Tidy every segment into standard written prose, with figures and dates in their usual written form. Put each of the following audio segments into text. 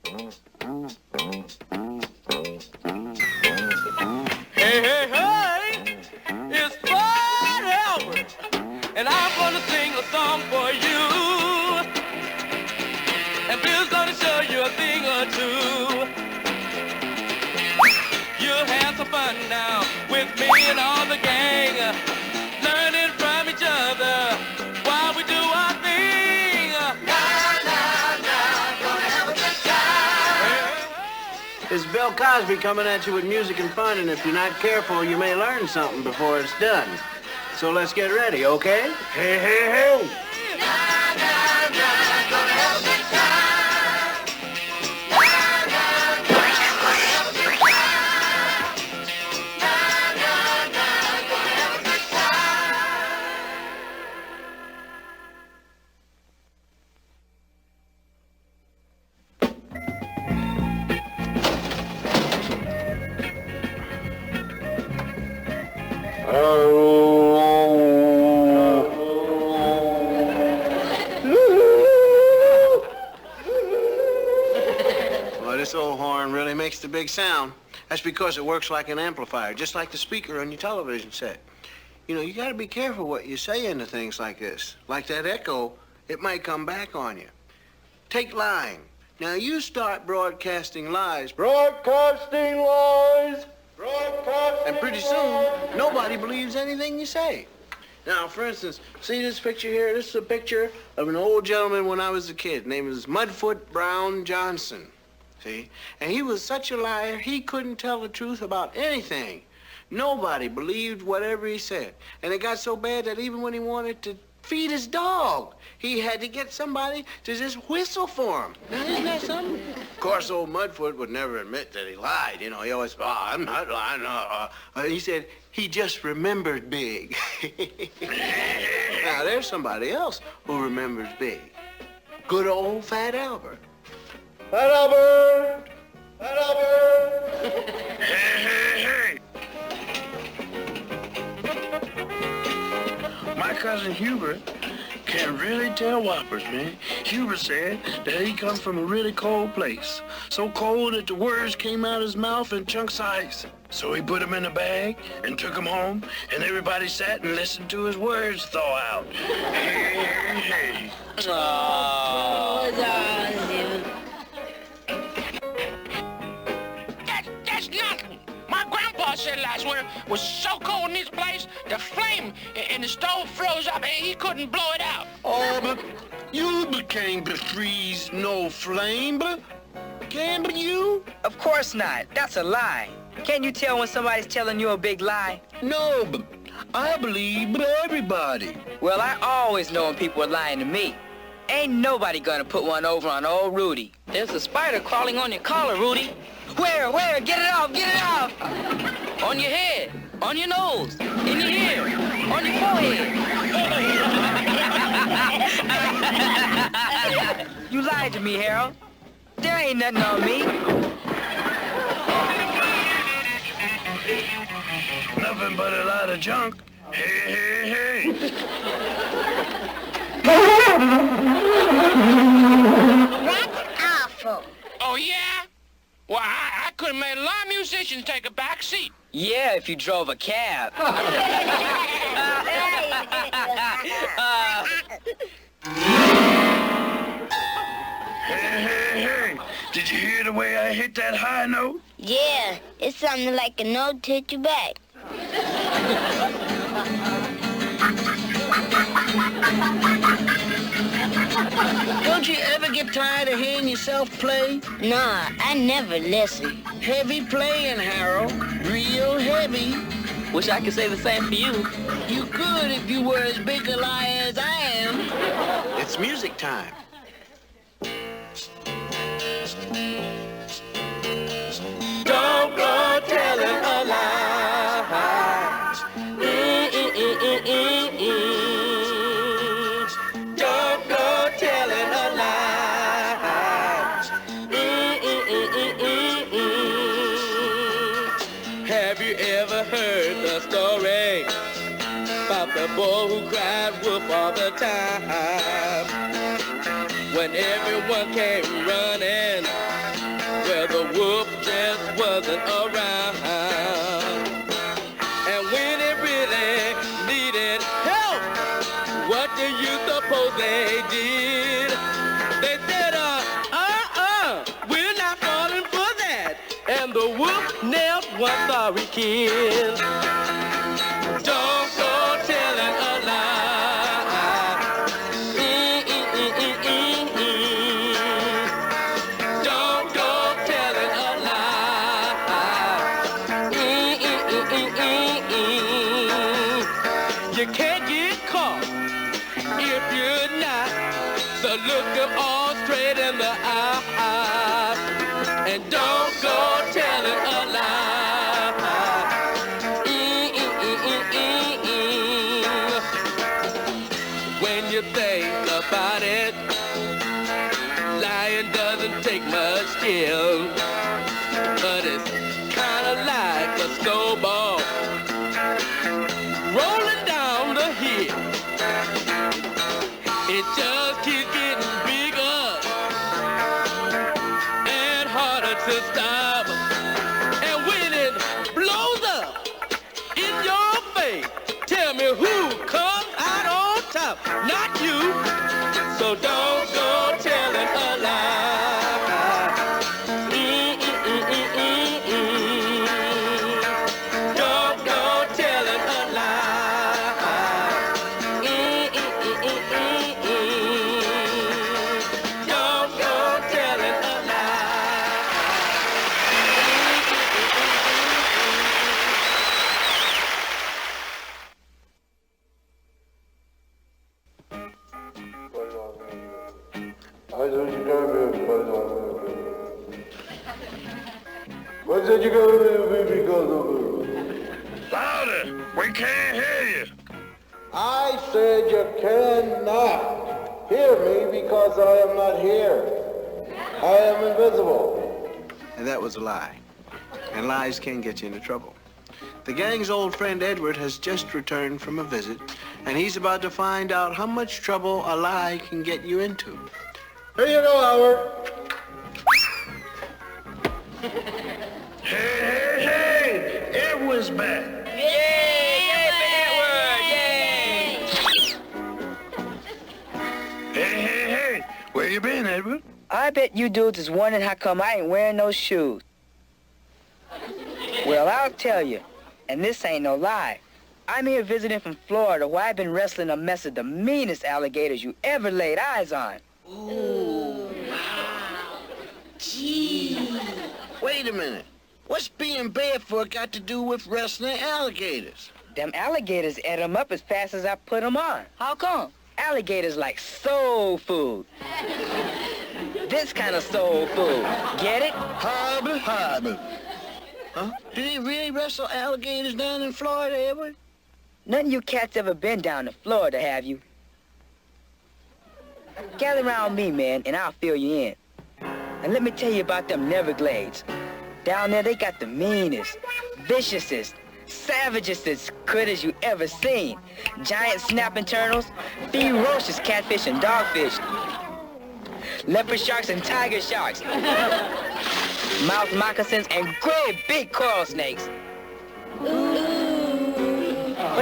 Hey, hey, hey, it's Fred Albert, and I'm gonna sing a song for you. And Bill's gonna show you a thing or two. You'll have some fun now with me and all the gang, learning from each other while we do our thing. Gonna have a good time. This is Bill Cosby coming at you with music and fun, and if you're not careful, you may learn something before it's done. So let's get ready, okay? Hey, hey, hey! Gonna have a good time. Well, this old horn really makes the big sound. That's because it works like an amplifier, just like the speaker on your television set. You know, you gotta be careful what you say into things like this. Like that echo, it might come back on you. Take lying. Now you start broadcasting lies. Broadcasting lies! Broadcasting And pretty soon, nobody believes anything you say. Now, for instance, see this picture here? This is a picture of an old gentleman when I was a kid. His name was Mudfoot Brown Johnson. See? And he was such a liar, he couldn't tell the truth about anything. Nobody believed whatever he said. And it got so bad that even when he wanted to feed his dog, he had to get somebody to just whistle for him. Now, isn't that something? Of course, old Mudfoot would never admit that he lied. You know, he always, I'm not lying. He said he just remembered big. Now, there's somebody else who remembers big. Good old Fat Albert. Fat Albert! Fat Albert! Hey! My cousin Hubert can really tell whoppers, man. Hubert said that he come from a really cold place. So cold that the words came out of his mouth in chunks of ice. So he put them in a bag and took them home, and everybody sat and listened to his words thaw out. Hey. Oh, That's nothing. My grandpa said last winter was so cold in this place, the flame in the stove froze up and he couldn't blow it out. Oh, but you can't freeze no flame, but can you? of course not. That's a lie. Can't you tell when somebody's telling you a big lie? No, but I believe everybody. Well, I always know when people are lying to me. Ain't nobody gonna put one over on old Rudy. There's a spider crawling on your collar, Rudy. Where? Get it off, get it off! On your head, on your nose, in your ear, on your forehead. You lied to me, Harold. There ain't nothing on me. Nothing but a lot of junk. Hey. That's awful. Oh, yeah? Well, I could have made a lot of musicians take a back seat. Yeah, if you drove a cab. Hey. Did you hear the way I hit that high note? Yeah, it sounded like a note to hit you back. Don't you ever get tired of hearing yourself play? Nah, I never listen. Heavy playing, Harold. Real heavy. Wish I could say the same for you. You could if you were as big a liar as I am. It's music time. Don't go telling a lie. Don't go telling a lie. Have you ever heard the story about the boy who cried wolf all the time? When everyone came running nailed one sorry kid. Don't go telling a lie. Don't go telling a lie. You can't get caught if you're not. So look them all straight in the eye. And don't go telling a lie. When you think about it, lying doesn't take much skill. But it's kinda like a snowball rolling down the hill. It just keeps getting bigger and harder to stop. And when it blows up in your face, tell me who comes out on top? Not you. So don't go telling a lie. Don't go telling a lie. Don't go telling a lie. What did you go to because of? Louder! We can't hear you. I said you cannot hear me because I am not here. I am invisible. And that was a lie. And lies can get you into trouble. The gang's old friend Edward has just returned from a visit, and he's about to find out how much trouble a lie can get you into. Here you go, Howard. Hey, Edward's back. Yay, Hey, where you been, Edward? I bet you dudes is wondering how come I ain't wearing no shoes. Well, I'll tell you, and this ain't no lie. I'm here visiting from Florida where I've been wrestling a mess of the meanest alligators you ever laid eyes on. Ooh, wow. Gee. Wait a minute. What's being barefoot got to do with wrestling alligators? Them alligators ate them up as fast as I put them on. How come? Alligators like soul food. This kind of soul food. Get it? Harbor. Huh? Did he really wrestle alligators down in Florida, Edward? None of you cats ever been down to Florida, have you? Gather around me, man, and I'll fill you in. And let me tell you about them Neverglades. Down there, they got the meanest, viciousest, savagest critters you ever seen. Giant snapping turtles, ferocious catfish and dogfish, leopard sharks and tiger sharks, mouth moccasins and great big coral snakes. But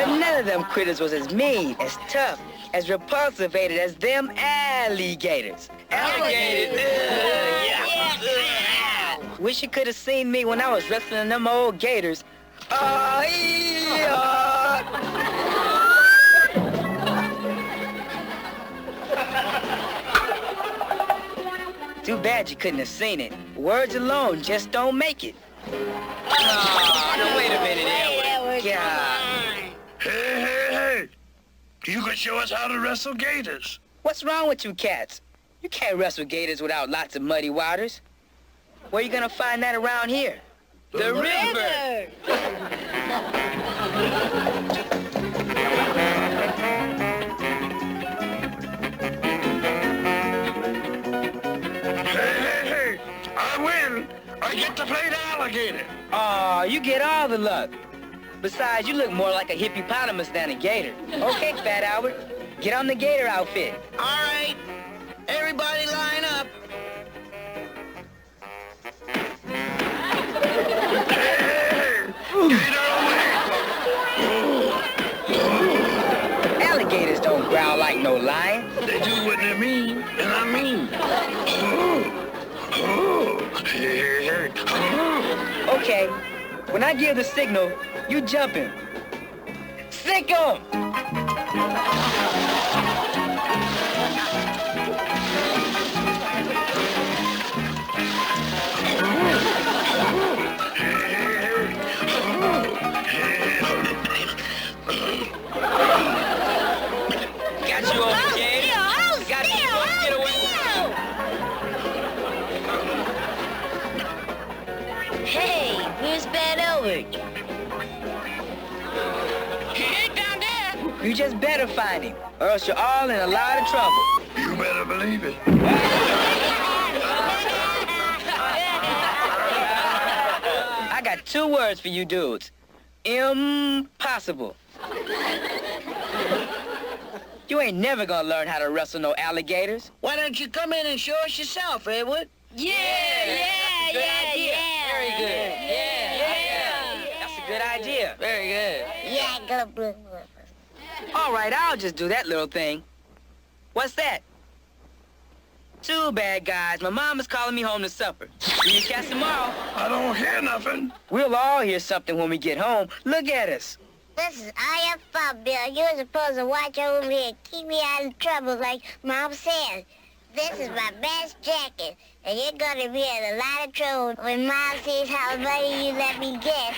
none of them critters was as mean, as tough, as repulsivated as them alligators. Alligators! Wish you could have seen me when I was wrestling them old gators. Too bad you couldn't have seen it. Words alone just don't make it. Oh, wait a minute, Edward. God. Hey. You can show us how to wrestle gators. What's wrong with you cats? You can't wrestle gators without lots of muddy waters. Where you gonna find that around here? The river. Hey. I win. I get to play the alligator. Aw, you get all the luck. Besides, you look more like a hippopotamus than a gator. Okay, Fat Albert, get on the gator outfit. All right. Everybody line up. Gator away. Alligators don't growl like no lion. They do what they mean, and I mean. Okay, When I give the signal, you jump him. Sick 'em! Got you over, kid. Got you over. Get away. Hey, where's Bad Albert? He ain't down there. You just better find him, or else you're all in a lot of trouble. You better believe it. I got 2 words for you dudes. Impossible. You ain't never gonna learn how to wrestle no alligators. Why don't you come in and show us yourself, Edward? Very good. That's a good idea. Very good. Yeah, go blue. All right, I'll just do that little thing. What's that? Too bad, guys. My mama's calling me home to supper. See you cats tomorrow. I don't hear nothing. We'll all hear something when we get home. Look at us. This is all your fault, Bill. You're supposed to watch over me and keep me out of trouble like Mom said. This is my best jacket, and you're gonna be in a lot of trouble when Mom sees how money you let me get.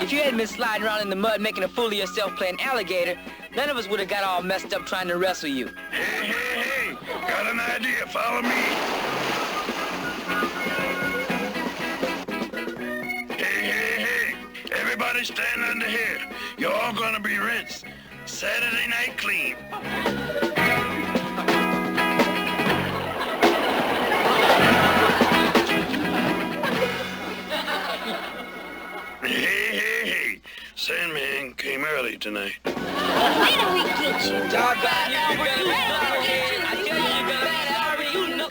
If you hadn't been sliding around in the mud making a fool of yourself playing alligator, none of us would have got all messed up trying to wrestle you. Hey, got an idea. Follow me. Hey, everybody stand under here. You're all gonna be rinsed. Saturday night clean. Hey. Sandman came early tonight. Where do we get you? Doggone you, you're gonna be sorry. I tell you, you're gonna be sorry. You know.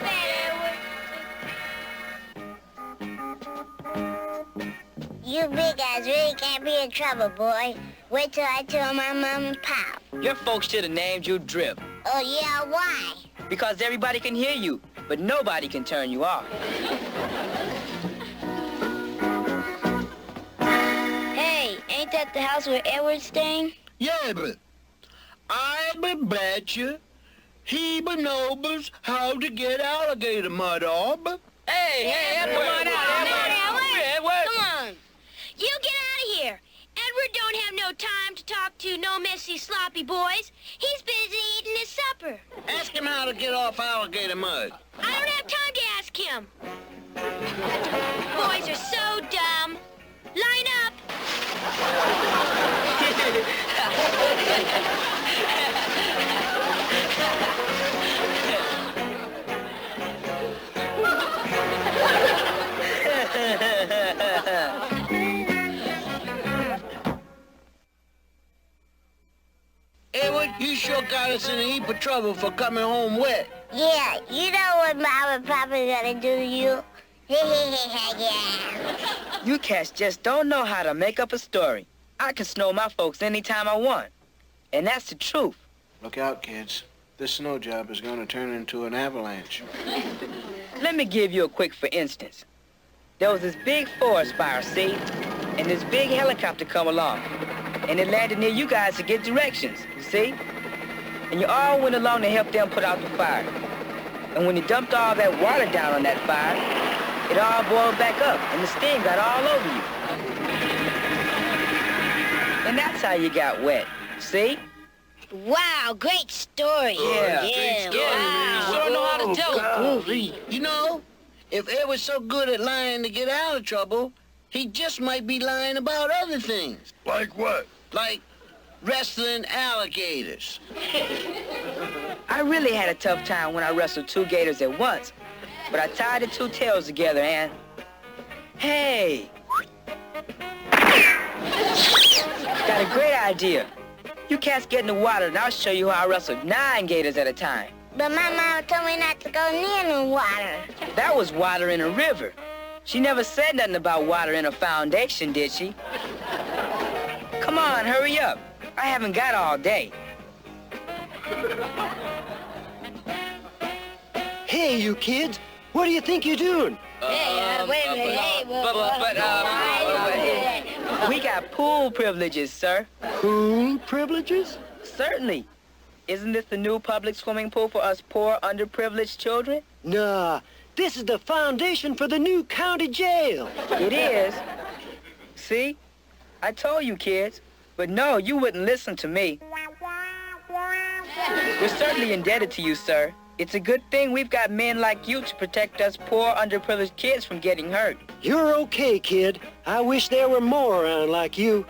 You big guys really can't be in trouble, boy. Wait till I tell my mom and pop. Your folks should have named you Drip. Oh, yeah, why? Because everybody can hear you, but nobody can turn you off. Hey, ain't that the house where Edward's staying? Yeah, but I bet you he knows how to get alligator mud off. Hey, Edward, come on out, Edward. Come on. You get out of here. Edward don't have no time to talk to no messy, sloppy boys. He's busy eating his supper. Ask him how to get off alligator mud. I don't have time to ask him. Boys are so dumb. Line up. Edward, you sure got us in a heap of trouble for coming home wet. Yeah, you know what Mom and Papa gonna do to you? Yeah. You cats just don't know how to make up a story. I can snow my folks anytime I want. And that's the truth. Look out, kids. This snow job is going to turn into an avalanche. Let me give you a quick for instance. There was this big forest fire, see? And this big helicopter come along. And it landed near you guys to get directions, you see? And you all went along to help them put out the fire. And when you dumped all that water down on that fire, it all boiled back up and the steam got all over you. And that's how you got wet, see? Wow, great story. Yeah. Wow. You don't know how to tell it. You know, if Ed was so good at lying to get out of trouble, he just might be lying about other things. Like what? Like wrestling alligators. I really had a tough time when I wrestled 2 gators at once, but I tied the 2 tails together and... Hey! Got a great idea. You cats get in the water and I'll show you how I wrestled 9 gators at a time. But my mama told me not to go near the water. That was water in a river. She never said nothing about water in a foundation, did she? Come on, hurry up. I haven't got all day. Hey, you kids, what do you think you're doing? Wait a minute. Hey, We got pool privileges, sir. Pool privileges? Certainly. Isn't this the new public swimming pool for us poor, underprivileged children? Nah, this is the foundation for the new county jail. It is. See? I told you, kids. But no, you wouldn't listen to me. We're certainly indebted to you, sir. It's a good thing we've got men like you to protect us poor, underprivileged kids from getting hurt. You're okay, kid. I wish there were more around like you.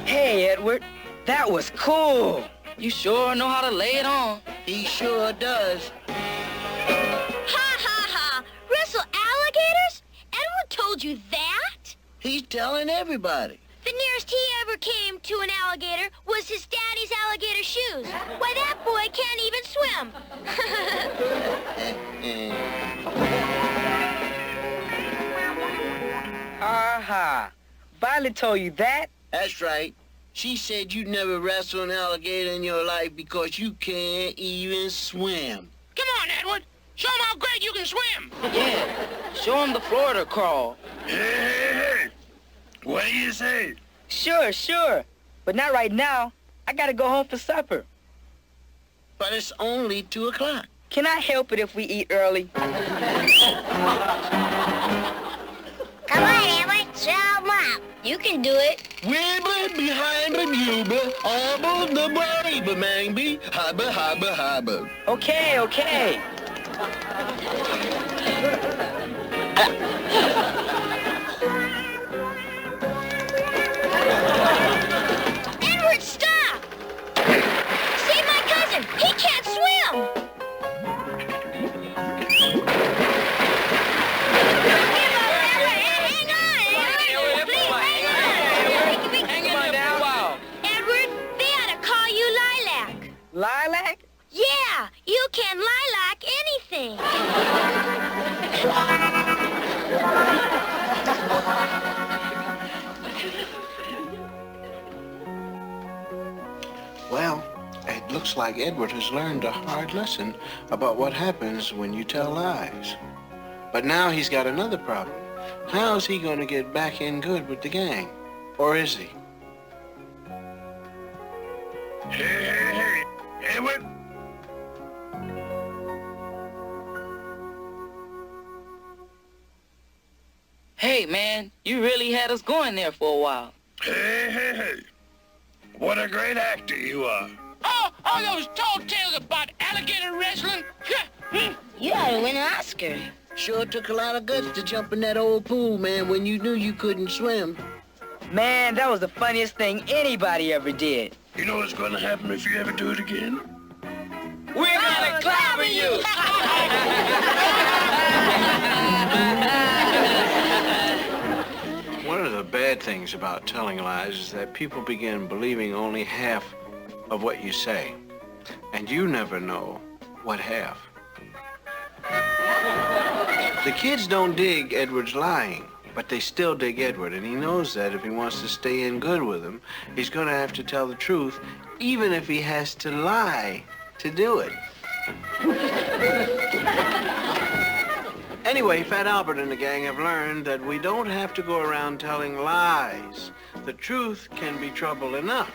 Hey, Edward. That was cool. You sure know how to lay it on. He sure does. Ha ha ha! Wrestle alligators? Edward told you that? He's telling everybody. The nearest he ever came to an alligator was his daddy's alligator shoes. Why, that boy can't even swim. Ha. Violet told you that? That's right. She said you'd never wrestle an alligator in your life because you can't even swim. Come on, Edward. Show him how great you can swim. Yeah. Show him the Florida crawl. Hey. What do you say? Sure. But not right now. I gotta go home for supper. But it's only 2 o'clock. Can I help it if we eat early? Come on, Edward, show 'em up. You can do it. Weber behind the Uber, above the baby, maybe, harbor. Okay. Edward, stop! Save my cousin. He can't swim. Lilac? Yeah, you can lilac anything. Well, it looks like Edward has learned a hard lesson about what happens when you tell lies. But now he's got another problem. How's he going to get back in good with the gang? Or is he? Hey, Edward. Hey, man, you really had us going there for a while. Hey. What a great actor you are. Oh, those tall tales about alligator wrestling. You ought to win an Oscar. Sure took a lot of guts to jump in that old pool, man, when you knew you couldn't swim. Man, that was the funniest thing anybody ever did. You know what's going to happen if you ever do it again? We're gonna clobber you! One of the bad things about telling lies is that people begin believing only half of what you say. And you never know what half. The kids don't dig Edward's lying, but they still dig Edward, and he knows that if he wants to stay in good with him, he's going to have to tell the truth, even if he has to lie to do it. Anyway, Fat Albert and the gang have learned that we don't have to go around telling lies. The truth can be trouble enough.